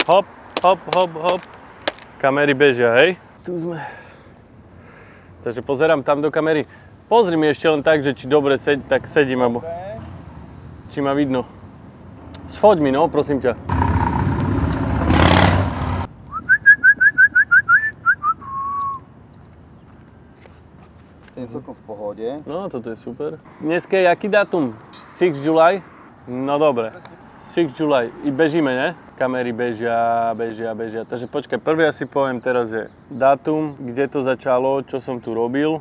Hop, hop, hop, hop. Kamery bežia, hej? Tu sme. Takže pozerám tam do kamery. Pozri mi ešte len tak, že či dobre tak sedím, alebo či ma vidno. Sfoď mi, no, prosím ťa. Ten celkom v pohode. No, toto je super. Dneska je aký dátum? 6 July? No dobre. 6 July. I bežíme, ne? Kamery bežia. Takže počkaj, prvý asi poviem teraz je dátum, kde to začalo, čo som tu robil,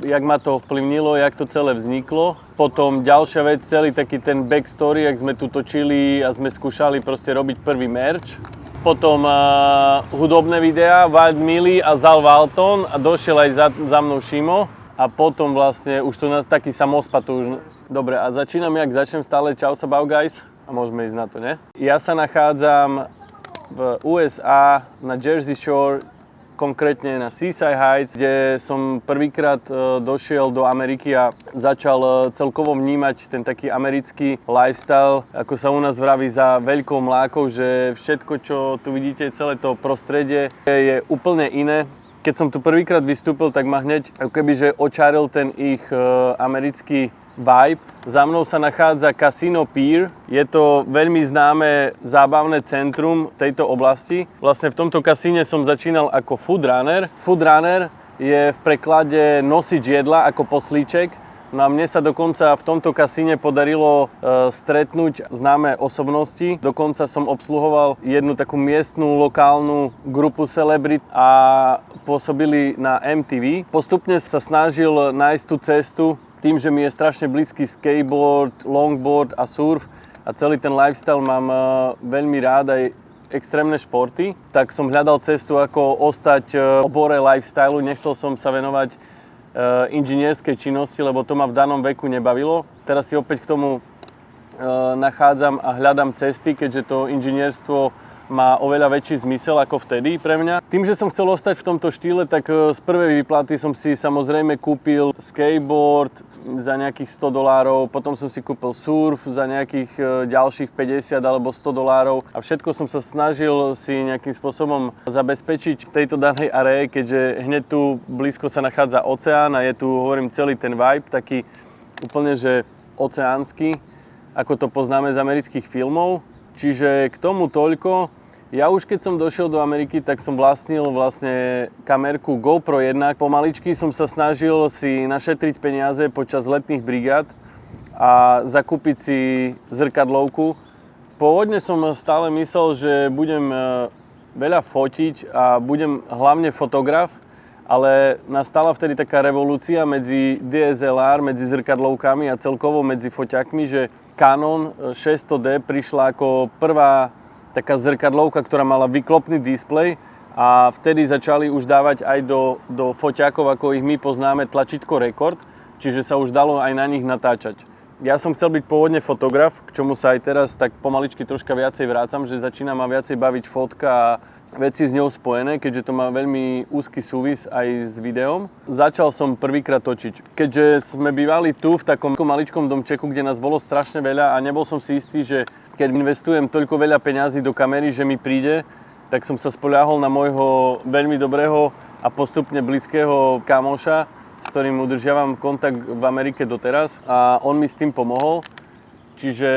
jak ma to ovplyvnilo, jak to celé vzniklo. Potom ďalšia vec, celý taký ten backstory, jak sme tu točili a sme skúšali proste robiť prvý merch. Potom hudobné videá, Wild Millie a Zal Walton a došiel aj za mnou Šimo. A potom vlastne už to na taký samospad už. Dobre, a začnem stále Čau sa bau guys a môžeme ísť na to, ne? Ja sa nachádzam v USA na Jersey Shore, konkrétne na Seaside Heights, kde som prvýkrát došiel do Ameriky a začal celkovo vnímať ten taký americký lifestyle, ako sa u nás vraví za veľkou mlákou, že všetko, čo tu vidíte, celé to prostredie je úplne iné. Keď som tu prvýkrát vystúpil, tak ma hneď ako kebyže očaril ten ich americký vibe. Za mnou sa nachádza Casino Pier. Je to veľmi známe zábavné centrum tejto oblasti. Vlastne v tomto kasíne som začínal ako food runner. Food runner je v preklade nosič jedla ako poslíček. No a mne sa dokonca v tomto kasíne podarilo stretnúť známe osobnosti. Dokonca som obsluhoval jednu takú miestnú, lokálnu grupu celebrit a pôsobili na MTV. Postupne sa snažil nájsť tú cestu tým, že mi je strašne blízky skateboard, longboard a surf a celý ten lifestyle mám veľmi rád aj extrémne športy. Tak som hľadal cestu, ako ostať v obore lifestylu. Nechcel som sa venovať inžinierskej činnosti, lebo to ma v danom veku nebavilo. Teraz si opäť k tomu nachádzam a hľadám cesty, keďže to inžinierstvo má oveľa väčší zmysel ako vtedy pre mňa. Tým, že som chcel ostať v tomto štýle, tak z prvej výplaty som si samozrejme kúpil skateboard za nejakých $100, potom som si kúpil surf za nejakých ďalších 50 alebo $100 a všetko som sa snažil si nejakým spôsobom zabezpečiť v tejto danej aree, keďže hneď tu blízko sa nachádza oceán a je tu, hovorím, celý ten vibe taký úplne, že oceánsky, ako to poznáme z amerických filmov. Čiže k tomu toľko. Ja už keď som došiel do Ameriky, tak som vlastnil kamerku GoPro 1. Pomaličky som sa snažil si našetriť peniaze počas letných brigád a zakúpiť si zrkadlovku. Pôvodne som stále myslel, že budem veľa fotiť a budem hlavne fotograf, ale nastala vtedy taká revolúcia medzi DSLR, medzi zrkadlovkami a celkovo medzi foťakmi, že Canon 600D prišla ako prvá taká zrkadlovka, ktorá mala vyklopný displej a vtedy začali už dávať aj do foťákov, ako ich my poznáme, tlačítko rekord, čiže sa už dalo aj na nich natáčať. Ja som chcel byť pôvodne fotograf, k čomu sa aj teraz tak pomaličky troška viacej vrácam, že začína ma viacej baviť fotka a veci s ňou spojené, keďže to má veľmi úzky súvis aj s videom. Začal som prvýkrát točiť. Keďže sme bývali tu v takom maličkom domčeku, kde nás bolo strašne veľa a nebol som si istý, že keď investujem toľko veľa peňazí do kamery, že mi príde, tak som sa spoľahol na môjho veľmi dobrého a postupne blízkeho kamoša, s ktorým udržiavam kontakt v Amerike doteraz a on mi s tým pomohol. Čiže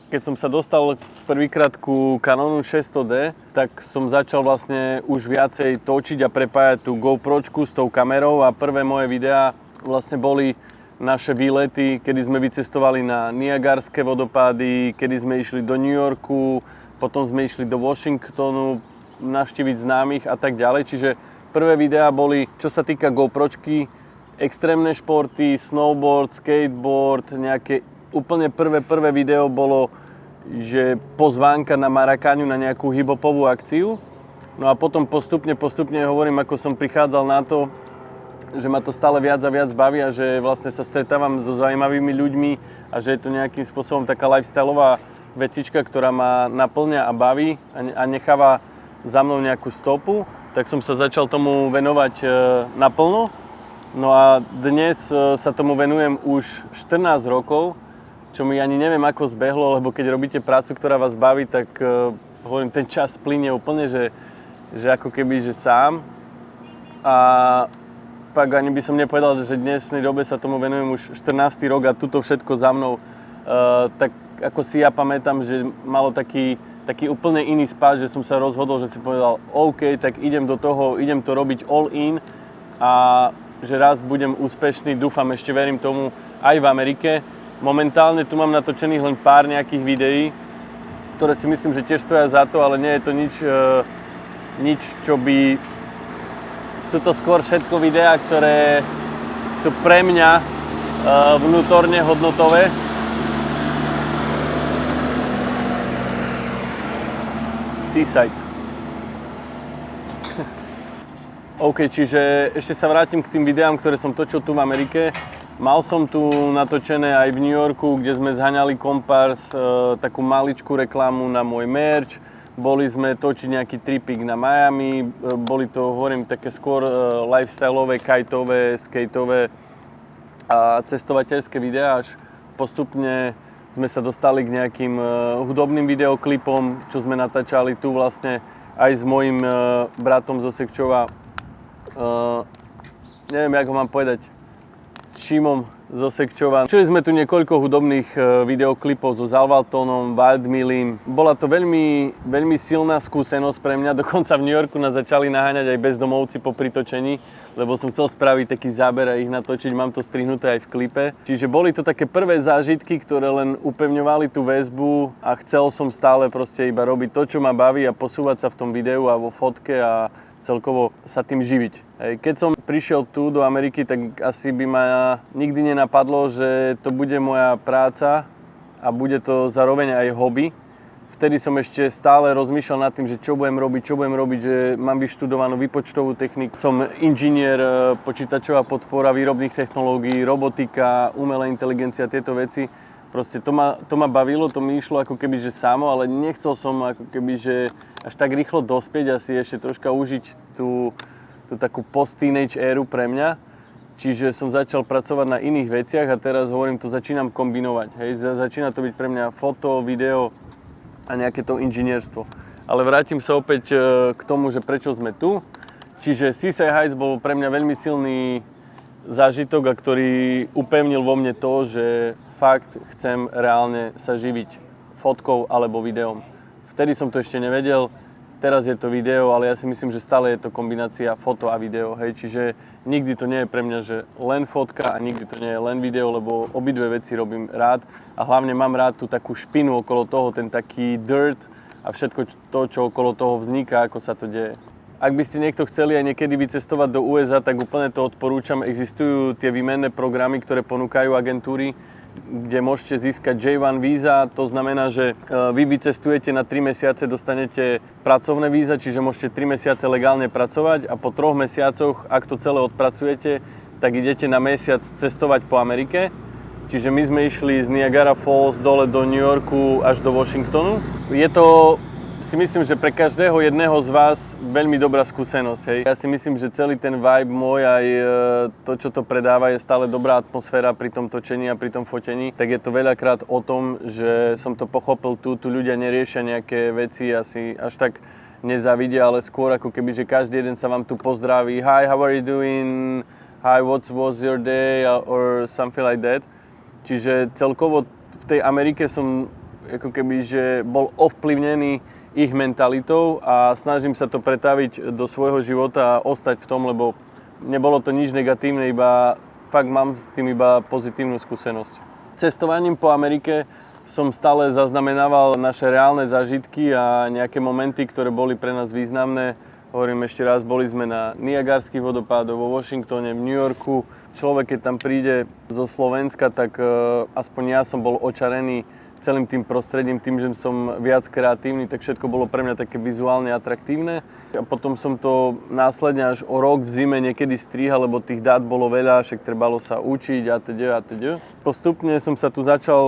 keď som sa dostal prvýkrát ku Canonu 600D, tak som začal vlastne už viacej točiť a prepájať tú GoPročku s tou kamerou a prvé moje videá vlastne boli naše výlety, kedy sme vycestovali na Niagarské vodopády, kedy sme išli do New Yorku, potom sme išli do Washingtonu navštíviť známych a tak ďalej. Čiže prvé videá boli, čo sa týka GoPročky, extrémne športy, snowboard, skateboard, nejaké úplne prvé video bolo, že pozvánka na Marakáňu na nejakú hip-hopovú akciu. No a potom postupne hovorím, ako som prichádzal na to, že ma to stále viac a viac baví a že vlastne sa stretávam so zaujímavými ľuďmi a že je to nejakým spôsobom taká lifestyleová vecička, ktorá ma naplňa a baví a necháva za mnou nejakú stopu, tak som sa začal tomu venovať naplno. No a dnes sa tomu venujem už 14 rokov, čo mi ani neviem ako zbehlo, lebo keď robíte prácu, ktorá vás baví, tak hovorím, ten čas plynie úplne, že ako keby, že sám. A pak ani by som nepovedal, že v dnešnej dobe sa tomu venujem už 14. rok a tuto všetko za mnou. Tak ako si ja pamätám, že malo taký úplne iný spád, že som sa rozhodol, že si povedal, OK, tak idem do toho, idem to robiť all in a že raz budem úspešný, dúfam, ešte verím tomu aj v Amerike. Momentálne tu mám natočených len pár nejakých videí, ktoré si myslím, že tiež stoja za to, ale nie je to nič, čo by... Sú to skôr všetko videá, ktoré sú pre mňa vnútorne hodnotové. Seaside. OK, čiže ešte sa vrátim k tým videám, ktoré som točil tu v Amerike. Mal som tu natočené aj v New Yorku, kde sme zhaňali kompárs, takú maličkú reklamu na môj merch. Boli sme točiť nejaký tripik na Miami, boli to, hovorím, také skôr lifestyleové, kiteové, skateové a cestovateľské videá. Až postupne sme sa dostali k nejakým hudobným videoklipom, čo sme natáčali tu vlastne aj s mojím bratom zo Sekčova. Neviem, jak ho mám povedať. Šimom zo Sekčova. Čili sme tu niekoľko hudobných videoklipov so Zalvaltonom, Wildmillim. Bola to veľmi, veľmi silná skúsenosť pre mňa. Dokonca v New Yorku nás začali naháňať aj bezdomovci po pritočení, lebo som chcel spraviť taký záber a ich natočiť. Mám to strihnuté aj v klipe. Čiže boli to také prvé zážitky, ktoré len upevňovali tú väzbu a chcel som stále proste iba robiť to, čo ma baví a posúvať sa v tom videu a vo fotke a celkovo sa tým živiť. Keď som prišiel tu do Ameriky, tak asi by ma nikdy nenapadlo, že to bude moja práca a bude to zároveň aj hobby. Vtedy som ešte stále rozmýšľal nad tým, že čo budem robiť, že mám vyštudovanú výpočtovú techniku. Som inžinier, počítačová podpora výrobných technológií, robotika, umelá inteligencia, tieto veci. Proste to ma bavilo, to mi išlo ako keby, že samo, ale nechcel som ako keby, že až tak rýchlo dospieť a si ešte troška užiť tú takú post-teenage éru pre mňa. Čiže som začal pracovať na iných veciach a teraz hovorím, to začínam kombinovať. Hej. Začína to byť pre mňa foto, video a nejaké to inžinierstvo. Ale vrátim sa opäť k tomu, že prečo sme tu. Čiže Seaside Heights bol pre mňa veľmi silný zážitok, a ktorý upevnil vo mne to, že fakt chcem reálne sa živiť fotkou alebo videom. Vtedy som to ešte nevedel, teraz je to video, ale ja si myslím, že stále je to kombinácia foto a video. Hej. Čiže nikdy to nie je pre mňa, že len fotka a nikdy to nie je len video, lebo obidve veci robím rád a hlavne mám rád tú takú špinu okolo toho, ten taký dirt a všetko to, čo okolo toho vzniká, ako sa to deje. Ak by ste niekto chceli aj niekedy vycestovať do USA, tak úplne to odporúčam. Existujú tie výmenné programy, ktoré ponúkajú agentúry, kde môžete získať J1 víza. To znamená, že vy vycestujete na 3 mesiace, dostanete pracovné víza, čiže môžete 3 mesiace legálne pracovať a po 3 mesiacoch, ak to celé odpracujete, tak idete na mesiac cestovať po Amerike. Čiže my sme išli z Niagara Falls dole do New Yorku až do Washingtonu. Je to, si myslím, že pre každého jedného z vás veľmi dobrá skúsenosť. Hej. Ja si myslím, že celý ten vibe môj, aj to, čo to predáva, je stále dobrá atmosféra pri tom točení a pri tom fotení. Tak je to veľakrát o tom, že som to pochopil tu ľudia neriešia nejaké veci, asi až tak nezavidia, ale skôr ako keby, že každý jeden sa vám tu pozdraví. Hi, how are you doing? Hi, what was your day? Or something like that. Čiže celkovo v tej Amerike som ako keby, že bol ovplyvnený ich mentalitou a snažím sa to pretaviť do svojho života a ostať v tom, lebo nebolo to nič negatívne, iba fakt mám s tým iba pozitívnu skúsenosť. Cestovaním po Amerike som stále zaznamenával naše reálne zážitky a nejaké momenty, ktoré boli pre nás významné. Hovorím ešte raz, boli sme na Niagarských vodopádoch, vo Washingtone, v New Yorku. Človek, keď tam príde zo Slovenska, tak aspoň ja som bol očarený celým tým prostredím, tým, že som viac kreatívny, tak všetko bolo pre mňa také vizuálne atraktívne. A potom som to následne až o rok v zime niekedy strihal, lebo tých dát bolo veľa, však trebalo sa učiť atď. Postupne som sa tu začal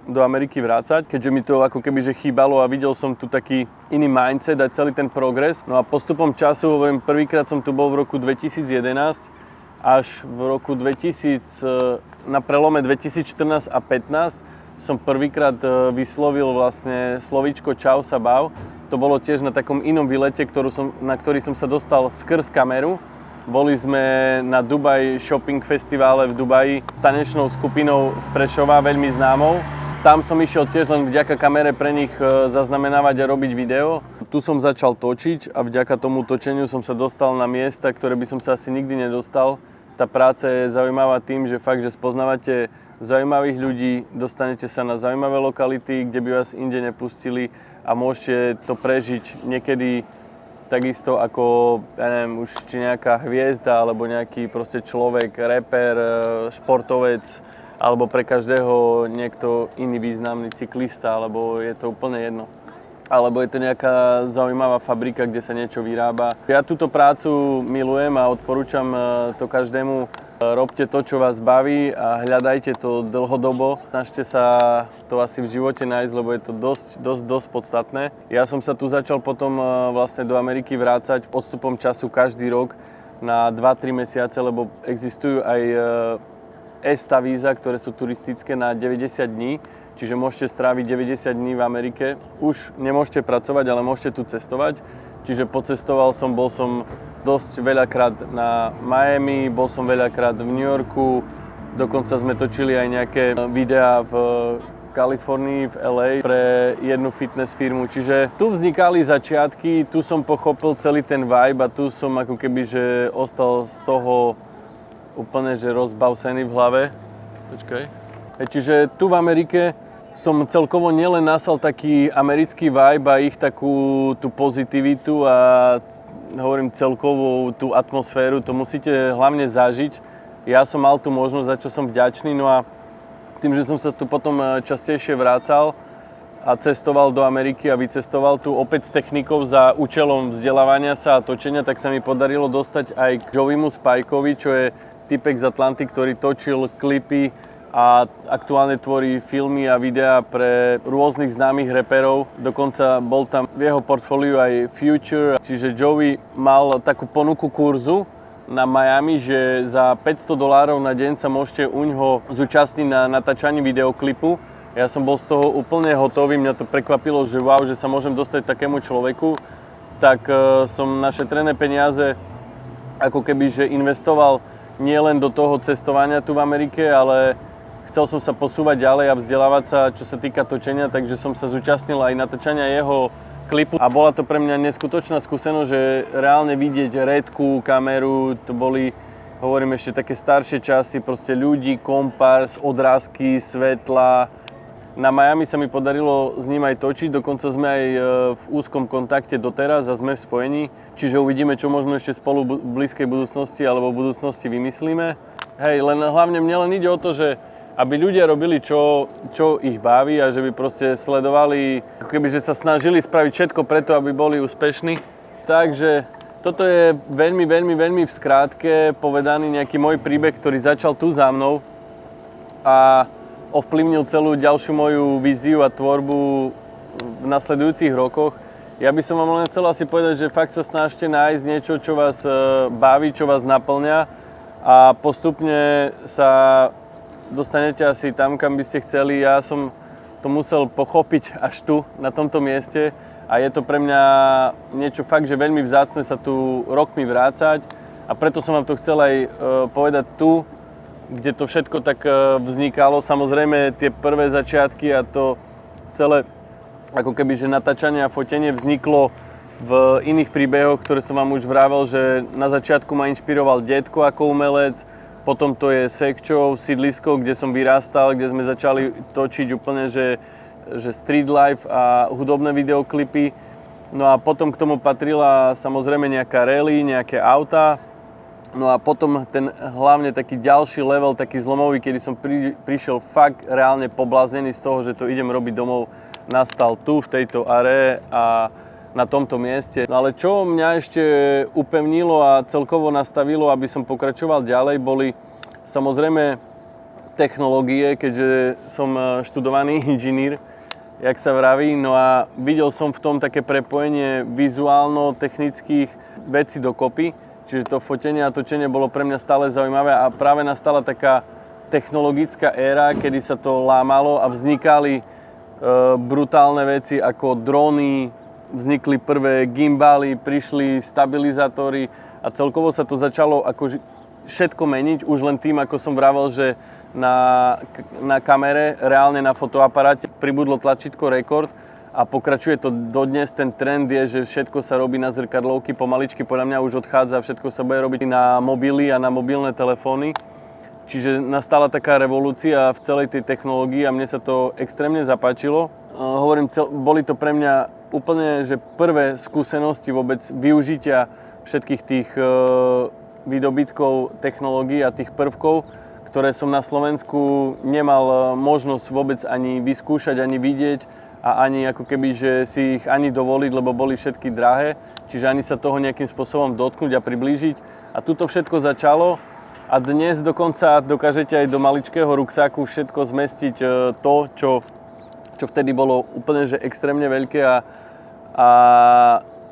do Ameriky vrácať, keďže mi to ako keby že chýbalo a videl som tu taký iný mindset a celý ten progres. No a postupom času, hovorím, prvýkrát som tu bol v roku 2011, až v roku 2000, na prelome 2014 a 2015 som prvýkrát vyslovil vlastne slovíčko čau sa bav. To bolo tiež na takom inom výlete, na ktorý som sa dostal skrz kameru. Boli sme na Dubai Shopping Festivale v Dubaji s tanečnou skupinou z Prešova, veľmi známou. Tam som išiel tiež len vďaka kamere pre nich zaznamenávať a robiť video. Tu som začal točiť a vďaka tomu točeniu som sa dostal na miesta, ktoré by som sa asi nikdy nedostal. Tá práca je zaujímavá tým, že fakt, že spoznávate zaujímavých ľudí, dostanete sa na zaujímavé lokality, kde by vás inde nepustili a môžete to prežiť niekedy takisto ako, ja neviem, už či nejaká hviezda alebo nejaký proste človek, reper, športovec, alebo pre každého niekto iný významný cyklista, alebo je to úplne jedno. Alebo je to nejaká zaujímavá fabrika, kde sa niečo vyrába. Ja túto prácu milujem a odporúčam to každému. Robte to, čo vás baví a hľadajte to dlhodobo. Snažte sa to asi v živote nájsť, lebo je to dosť podstatné. Ja som sa tu začal potom vlastne do Ameriky vrácať odstupom času každý rok na 2-3 mesiace, lebo existujú aj ESTA víza, ktoré sú turistické na 90 dní. Čiže môžete stráviť 90 dní v Amerike. Už nemôžete pracovať, ale môžete tu cestovať. Čiže pocestoval som, bol som dosť veľakrát na Miami, bol som veľakrát v New Yorku. Dokonca sme točili aj nejaké videá v Kalifornii, v LA pre jednu fitness firmu. Čiže tu vznikali začiatky, tu som pochopil celý ten vibe a tu som ako keby že ostal z toho úplne že rozbavsený v hlave. Počkaj. Čiže tu v Amerike som celkovo nielen nasal taký americký vibe a ich takú tú pozitivitu a hovorím celkovú tú atmosféru, to musíte hlavne zažiť. Ja som mal tú možnosť, za čo som vďačný, no a tým, že som sa tu potom častejšie vracal a cestoval do Ameriky a vycestoval tu opäť s technikou za účelom vzdelávania sa a točenia, tak sa mi podarilo dostať aj k Joeymu Spikeovi, čo je typek z Atlanty, ktorý točil klipy a aktuálne tvorí filmy a videá pre rôznych známych reperov. Dokonca bol tam v jeho portfóliu aj Future. Čiže Joey mal takú ponuku kurzu na Miami, že za $500 na deň sa môžete uňho zúčastniť na natáčaní videoklipu. Ja som bol z toho úplne hotový, mňa to prekvapilo, že wow, že sa môžem dostať takému človeku. Tak som našetrené peniaze ako keby že investoval nie len do toho cestovania tu v Amerike, ale chcel som sa posúvať ďalej a vzdelávať sa, čo sa týka točenia, takže som sa zúčastnil aj natáčania jeho klipu. A bola to pre mňa neskutočná skúsenosť, že reálne vidieť redku, kameru, to boli, hovorím ešte také staršie časy, proste ľudí, kompárs, odrázky, svetla. Na Miami sa mi podarilo s ním aj točiť, dokonca sme aj v úzkom kontakte doteraz a sme v spojení. Čiže uvidíme, čo možno ešte spolu v blízkej budúcnosti alebo v budúcnosti vymyslíme. Hej, len hlavne mne len ide o to, že aby ľudia robili, čo ich baví a že by proste sledovali, ako keby, že sa snažili spraviť všetko preto, aby boli úspešní. Takže toto je veľmi v skrátke povedaný nejaký môj príbeh, ktorý začal tu za mnou a ovplyvnil celú ďalšiu moju víziu a tvorbu v nasledujúcich rokoch. Ja by som vám len chcel asi povedať, že fakt sa snažte nájsť niečo, čo vás baví, čo vás naplňa a postupne sa dostanete asi tam, kam by ste chceli. Ja som to musel pochopiť až tu, na tomto mieste a je to pre mňa niečo fakt, že veľmi vzácne sa tu rokmi vrácať a preto som vám to chcel aj povedať tu, kde to všetko tak vznikalo. Samozrejme tie prvé začiatky a to celé ako keby, že natáčanie a fotenie vzniklo v iných príbehoch, ktoré som vám už vravel, že na začiatku ma inšpiroval detko ako umelec, potom to je Sekčov, sídlisko, kde som vyrástal, kde sme začali točiť úplne, že street life a hudobné videoklipy. No a potom k tomu patrila samozrejme nejaká rally, nejaké auta. No a potom ten hlavne taký ďalší level, taký zlomový, kedy som prišiel fakt reálne pobláznený z toho, že to idem robiť domov, nastal tu, v tejto aree a na tomto mieste. No ale čo mňa ešte upevnilo a celkovo nastavilo, aby som pokračoval ďalej, boli samozrejme technológie, keďže som študovaný inžinír, jak sa vraví, no a videl som v tom také prepojenie vizuálno-technických vecí dokopy. Čiže to fotenie a točenie bolo pre mňa stále zaujímavé a práve nastala taká technologická éra, kedy sa to lámalo a vznikali brutálne veci ako drony, vznikli prvé gimbaly, prišli stabilizátory a celkovo sa to začalo ako všetko meniť, už len tým, ako som vravel, že na kamere, reálne na fotoaparáte pribudlo tlačítko rekord a pokračuje to dodnes. Ten trend je, že všetko sa robí na zrkadlovky, pomaličky podľa mňa už odchádza, všetko sa bude robiť na mobily a na mobilné telefóny. Čiže nastala taká revolúcia v celej tej technológii a mne sa to extrémne zapáčilo. Hovorím, boli to pre mňa úplne že prvé skúsenosti vôbec využitia všetkých tých výdobytkov technológií a tých prvkov, ktoré som na Slovensku nemal možnosť vôbec ani vyskúšať, ani vidieť a ani ako keby, že si ich ani dovoliť, lebo boli všetky drahé. Čiže ani sa toho nejakým spôsobom dotknúť a priblížiť. A tuto všetko začalo a dnes dokonca dokážete aj do maličkého ruksáku všetko zmestiť to, čo vtedy bolo úplne že extrémne veľké a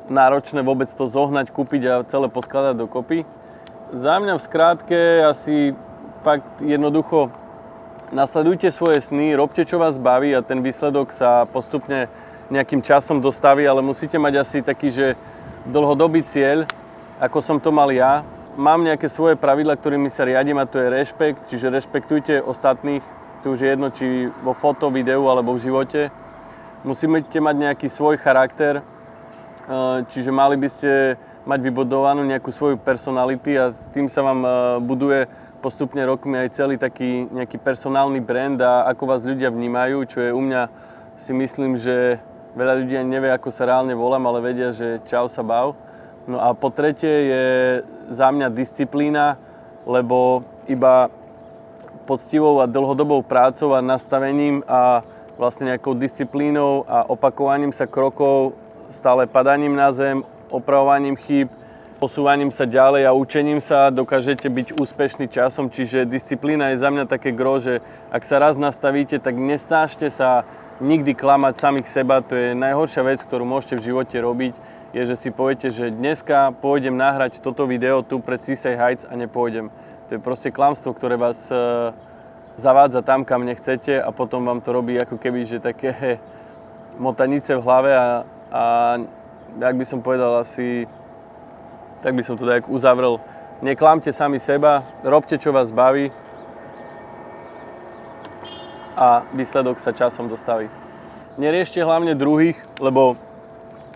náročné vôbec to zohnať, kúpiť a celé poskladať dokopy. Za mňa v skrátke asi fakt jednoducho nasledujte svoje sny, robte čo vás baví a ten výsledok sa postupne nejakým časom dostaví, ale musíte mať asi taký, že dlhodobý cieľ, ako som to mal ja. Mám nejaké svoje pravidlá, ktorými sa riadím a to je rešpekt, čiže rešpektujte ostatných, to už je jedno, či vo foto, videu alebo v živote. Musíte mať nejaký svoj charakter, čiže mali by ste mať vybudovanú nejakú svoju personality a s tým sa vám buduje postupne rokmi aj celý taký nejaký personálny brand a ako vás ľudia vnímajú, čo je u mňa si myslím, že veľa ľudí nevie, ako sa reálne volám, ale vedia, že čau sa bav. No a po tretie je za mňa disciplína, lebo iba poctivou a dlhodobou prácou a nastavením a vlastne nejakou disciplínou a opakovaním sa krokov, stále padaním na zem, opravovaním chýb, posúvaním sa ďalej a učením sa dokážete byť úspešný časom. Čiže disciplína je za mňa také gro, že ak sa raz nastavíte, tak nesnažte sa nikdy klamať samých seba. To je najhoršia vec, ktorú môžete v živote robiť, je, že si poviete, že dneska pôjdem nahrať toto video tu pred Seaside Heights a nepôjdem. To je proste klamstvo, ktoré vás zavádza tam, kam nechcete a potom vám to robí ako keby, že také motanice v hlave a jak by som povedal asi, tak by som to tak uzavrel. Neklamte sami seba, robte čo vás baví a výsledok sa časom dostaví. Neriešte hlavne druhých, lebo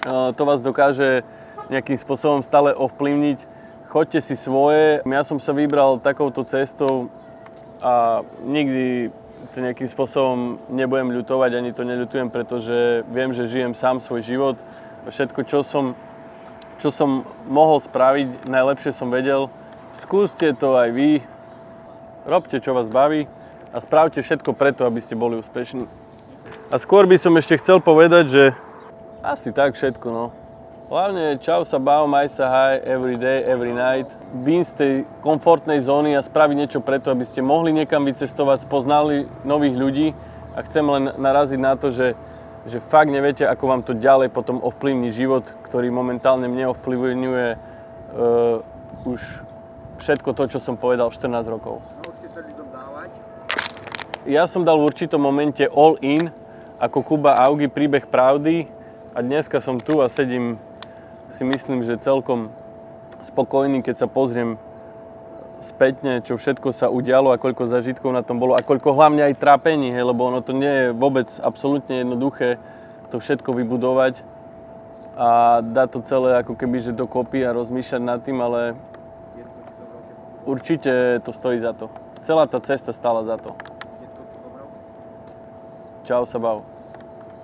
to vás dokáže nejakým spôsobom stále ovplyvniť. Choďte si svoje. Ja som sa vybral takouto cestou a nikdy to nejakým spôsobom nebudem ľutovať, ani to neľutujem, pretože viem, že žijem sám svoj život. Všetko, čo som mohol spraviť, najlepšie som vedel. Skúste to aj vy, robte čo vás baví a spravte všetko preto, aby ste boli úspešní. A skôr by som ešte chcel povedať, že asi tak všetko, no. Hlavne čau sa bav, maj sa high, every day, every night. Vyjsť z tej komfortnej zóny a spraviť niečo preto, aby ste mohli niekam vycestovať, spoznali nových ľudí a chcem len naraziť na to, že fakt neviete, ako vám to ďalej potom ovplyvní život, ktorý momentálne mne ovplyvňuje už všetko to, čo som povedal 14 rokov. Naučte sa ľuďom dávať. Ja som dal v určitom momente all in, ako Kuba Augi, príbeh pravdy a dneska som tu a sedím, si myslím, že celkom spokojný, keď sa pozriem spätne, čo všetko sa udialo a koľko zažitkov na tom bolo a koľko hlavne aj trápení, hej, lebo ono to nie je vôbec absolútne jednoduché to všetko vybudovať a dať to celé ako keby že dokopy a rozmýšľať nad tým, ale určite to stojí za to. Celá tá cesta stála za to. Čau sa bav.